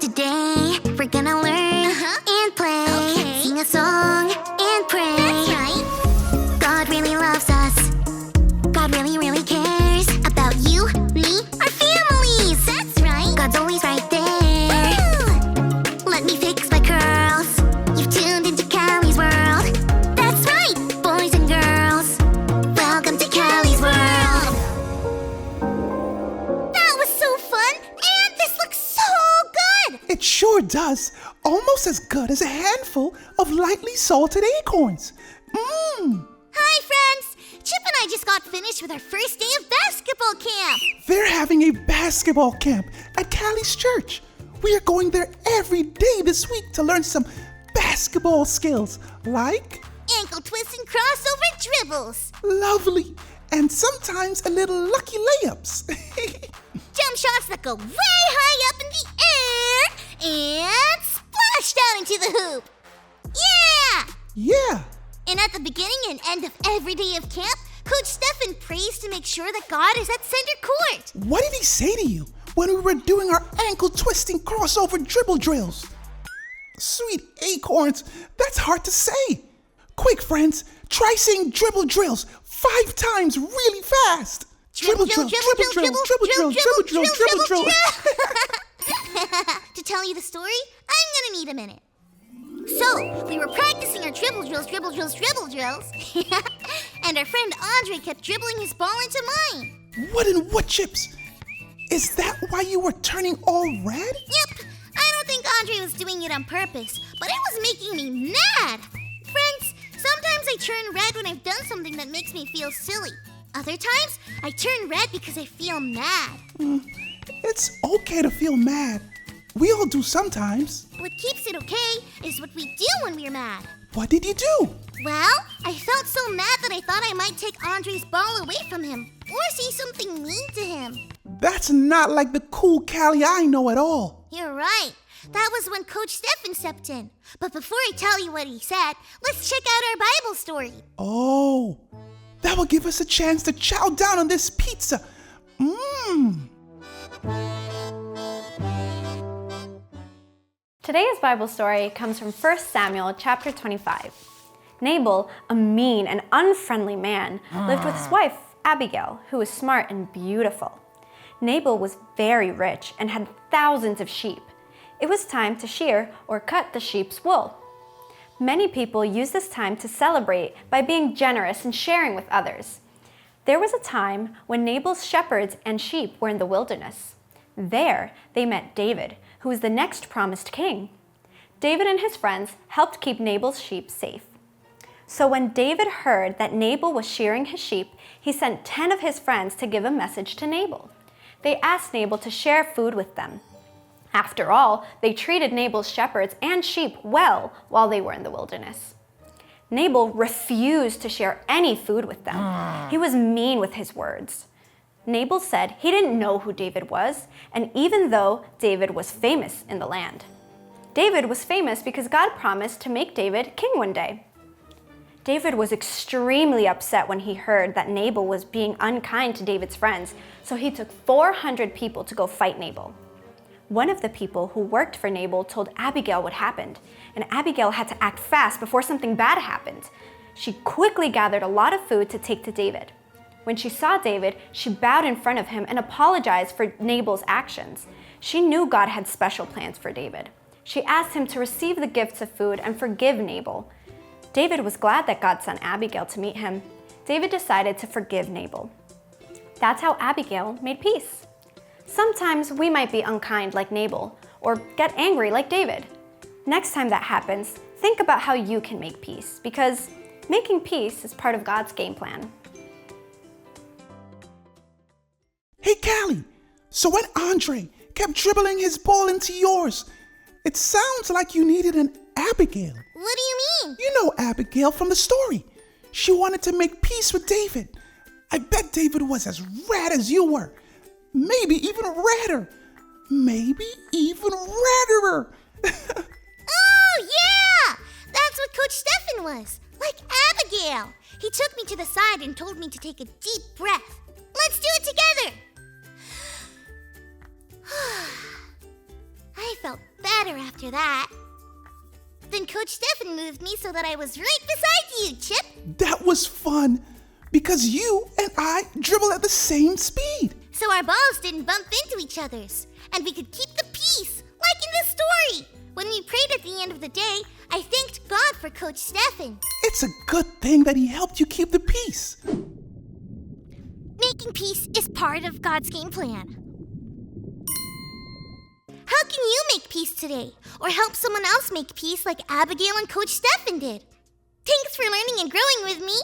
today we're gonna learn and play. Okay. Sing a song and pray. That's right. God really loves us. God really, really cares about you, me, our families. That's right. God's always right there. Woo! Let me fix my curls. You've tuned into Callie's world. That's right, boys and girls. Welcome to Callie's world. That was so fun, and this looks so good. It sure does. Almost as good as a handful of lightly salted acorns. Hi, friends. Chip and I just got finished with our first day of basketball camp. They're having a basketball camp at Callie's church. We are going there every day this week to learn some basketball skills like Ankle twists and crossover dribbles. lovely and sometimes a little lucky layups. Jump shots that go way high up in the air and splash down into the hoop. Yeah! Yeah. And at the beginning and end of every day of camp, Coach Stefan prays to make sure that God is at center court. What did he say to you when we were doing our ankle twisting crossover dribble drills? Sweet acorns, that's hard to say. Quick, friends, try saying dribble drills 5 times really fast. Dribble drill, dribble drill, dribble drill, dribble drill, dribble drill. To tell you the story, I'm gonna need a minute. So, we were practicing our dribble drills, and our friend Andre kept dribbling his ball into mine. What in wood chips? Is that why you were turning all red? Yep, I don't think Andre was doing it on purpose, but it was making me mad. Friends, sometimes I turn red when I've done something that makes me feel silly. Other times, I turn red because I feel mad. It's okay to feel mad. We all do sometimes. What keeps it okay is what we do when we're mad. What did you do? Well, I felt so mad that I thought I might take Andre's ball away from him or say something mean to him. That's not like the cool Callie I know at all. You're right. That was when Coach Stefan stepped in. But before I tell you what he said, let's check out our Bible story. Oh, that will give us a chance to chow down on this pizza. Today's Bible story comes from 1 Samuel chapter 25. Nabal, a mean and unfriendly man, lived with his wife, Abigail, who was smart and beautiful. Nabal was very rich and had thousands of sheep. It was time to shear or cut the sheep's wool. Many people use this time to celebrate by being generous and sharing with others. There was a time when Nabal's shepherds and sheep were in the wilderness. There, they met David, who was the next promised king. David and his friends helped keep Nabal's sheep safe. So when David heard that Nabal was shearing his sheep, he sent 10 of his friends to give a message to Nabal. They asked Nabal to share food with them. After all, they treated Nabal's shepherds and sheep well while they were in the wilderness. Nabal refused to share any food with them. He was mean with his words. Nabal said he didn't know who David was, and even though David was famous in the land. David was famous because God promised to make David king one day. David was extremely upset when he heard that Nabal was being unkind to David's friends, so he took 400 people to go fight Nabal. One of the people who worked for Nabal told Abigail what happened, and Abigail had to act fast before something bad happened. She quickly gathered a lot of food to take to David. When she saw David, she bowed in front of him and apologized for Nabal's actions. She knew God had special plans for David. She asked him to receive the gifts of food and forgive Nabal. David was glad that God sent Abigail to meet him. David decided to forgive Nabal. That's how Abigail made peace. Sometimes we might be unkind like Nabal or get angry like David. Next time that happens, think about how you can make peace, because making peace is part of God's game plan. Hey, Callie, so when Andre kept dribbling his ball into yours, it sounds like you needed an Abigail. What do you mean? You know Abigail from the story. She wanted to make peace with David. I bet David was as rad as you were. Maybe even redder. Maybe even redderer. Oh, yeah! That's what Coach Stefan was. Like Abigail. He took me to the side and told me to take a deep breath. Let's do it together. I felt better after that. Then Coach Stefan moved me so that I was right beside you, Chip. That was fun because you and I dribble at the same speed. So our balls didn't bump into each other's, and we could keep the peace, like in the story. When we prayed at the end of the day, I thanked God for Coach Stefan. It's a good thing that he helped you keep the peace. Making peace is part of God's game plan. How can you make peace today? Or help someone else make peace like Abigail and Coach Stefan did? Thanks for learning and growing with me.